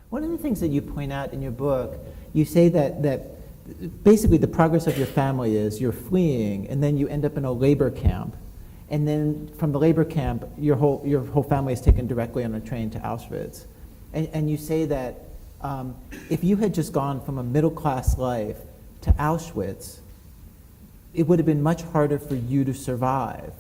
One of the things that you point out in your book, you say that basically the progress of your family is you're fleeing, and then you end up in a labor camp. And then from the labor camp, your whole family is taken directly on a train to Auschwitz. And you say that if you had just gone from a middle-class life to Auschwitz, it would have been much harder for you to survive.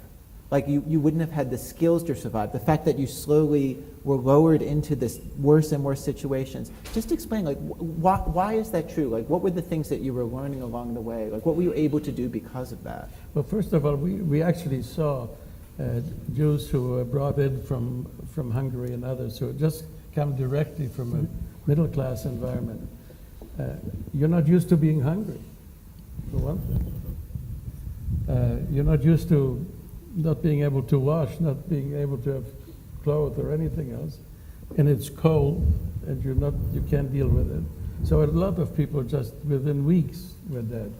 Like you wouldn't have had the skills to survive. The fact that you slowly were lowered into this worse and worse situations. Just explain, like, why is that true? Like, what were the things that you were learning along the way? Like, what were you able to do because of that? Well, first of all, we actually saw Jews who were brought in from Hungary and others who had just come directly from a middle-class environment. You're not used to being hungry, for one thing. You're not used to not being able to wash, not being able to have clothes or anything else, and it's cold, and you can't deal with it. So a lot of people just within weeks were dead.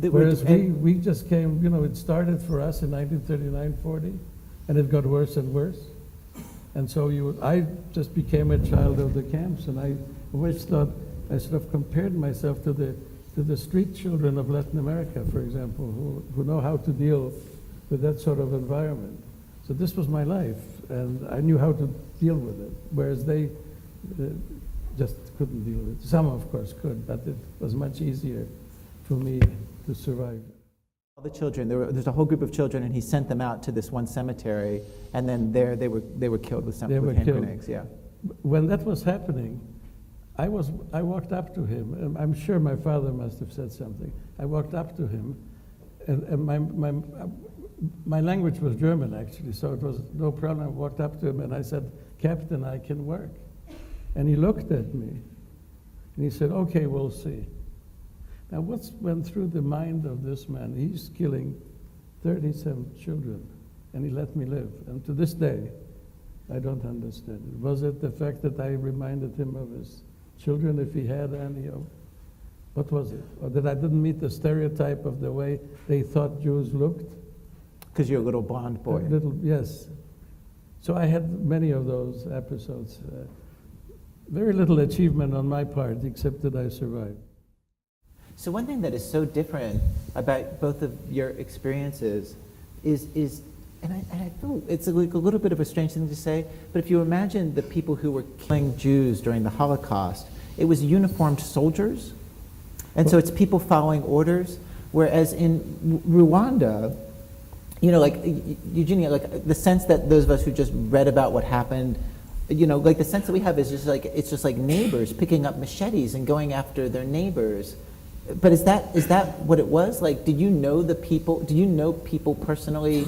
Whereas we just came, it started for us in 1939-40, and it got worse and worse. And so I just became a child of the camps, and I always thought, I sort of compared myself to the street children of Latin America, for example, who know how to deal with that sort of environment. So this was my life, and I knew how to deal with it, whereas they just couldn't deal with it. Some, of course, could, but it was much easier for me to survive. All the children, there's a whole group of children, and he sent them out to this one cemetery, and then there they were killed with hand grenades. Yeah. When that was happening, I walked up to him, and I'm sure my father must have said something. I walked up to him, and my language was German, actually, so it was no problem. I walked up to him and I said, "Captain, I can work." And he looked at me and he said, "Okay, we'll see." Now, what went through the mind of this man? He's killing 37 children, and he let me live. And to this day, I don't understand it. Was it the fact that I reminded him of his children, if he had any? What was it? Or that I didn't meet the stereotype of the way they thought Jews looked? Because you're a little blonde boy. Yes. So I had many of those episodes. Very little achievement on my part, except that I survived. So one thing that is so different about both of your experiences is and I feel it's like a little bit of a strange thing to say, but if you imagine the people who were killing Jews during the Holocaust, it was uniformed soldiers, and so it's people following orders, whereas in Rwanda, like Eugenie, like the sense that those of us who just read about what happened, like the sense that we have is just like, it's just like neighbors picking up machetes and going after their neighbors. But is that what it was? Like, did you know the people? Do you know people personally,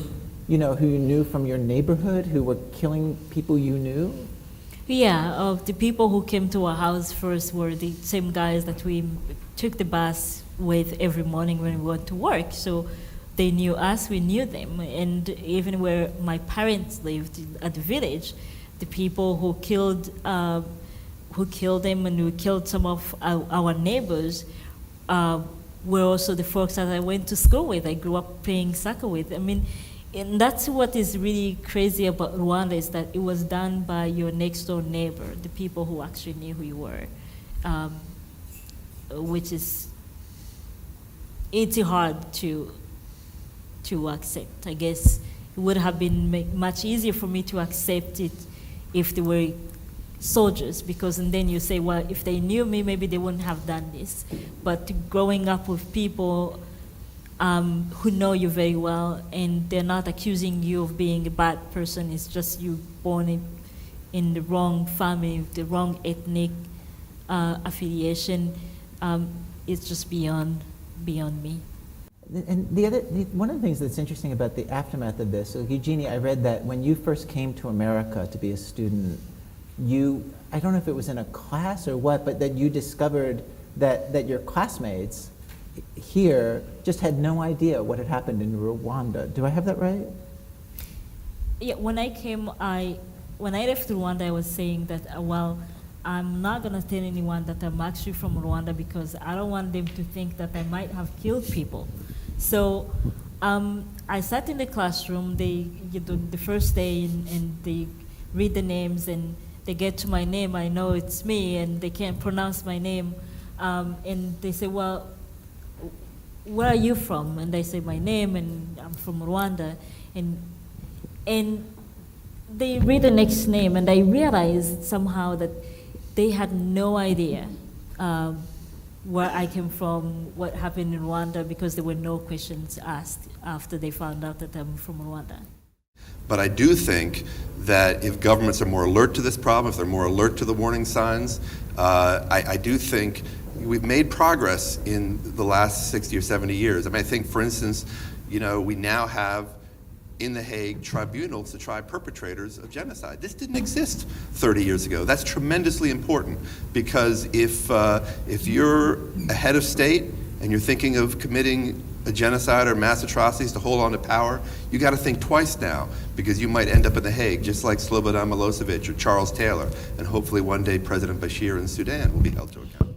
who you knew from your neighborhood who were killing people you knew? Yeah, the people who came to our house first were the same guys that we took the bus with every morning when we went to work. So they knew us, we knew them. And even where my parents lived at the village, the people who killed them and who killed some of our neighbors were also the folks that I went to school with. I grew up playing soccer with. I mean, and that's what is really crazy about Rwanda, is that it was done by your next door neighbor, the people who actually knew who you were, which is, it's hard to accept. I guess it would have been much easier for me to accept it if they were soldiers, because and then you say, well, if they knew me, maybe they wouldn't have done this. But growing up with people who know you very well, and they're not accusing you of being a bad person, it's just you born in the wrong family, the wrong ethnic affiliation, it's just beyond me. And one of the things that's interesting about the aftermath of this, so Eugenie, I read that when you first came to America to be a student, I don't know if it was in a class or what, but that you discovered that your classmates here just had no idea what had happened in Rwanda. Do I have that right? Yeah, when I left Rwanda, I was saying that, well, I'm not going to tell anyone that I'm actually from Rwanda because I don't want them to think that I might have killed people. So I sat in the classroom the first day and they read the names, and they get to my name, I know it's me, and they can't pronounce my name. And they say, well, where are you from? And I say my name, and I'm from Rwanda. And they read the next name, and I realized somehow that they had no idea where I came from, what happened in Rwanda, because there were no questions asked after they found out that I'm from Rwanda. But I do think that if governments are more alert to this problem, if they're more alert to the warning signs, I do think we've made progress in the last 60 or 70 years. I mean, I think, for instance, we now have in The Hague tribunals to try perpetrators of genocide. This didn't exist 30 years ago. That's tremendously important, because if you're a head of state and you're thinking of committing a genocide or mass atrocities to hold on to power, you got to think twice now, because you might end up in The Hague, just like Slobodan Milosevic or Charles Taylor, and hopefully one day President Bashir in Sudan will be held to account.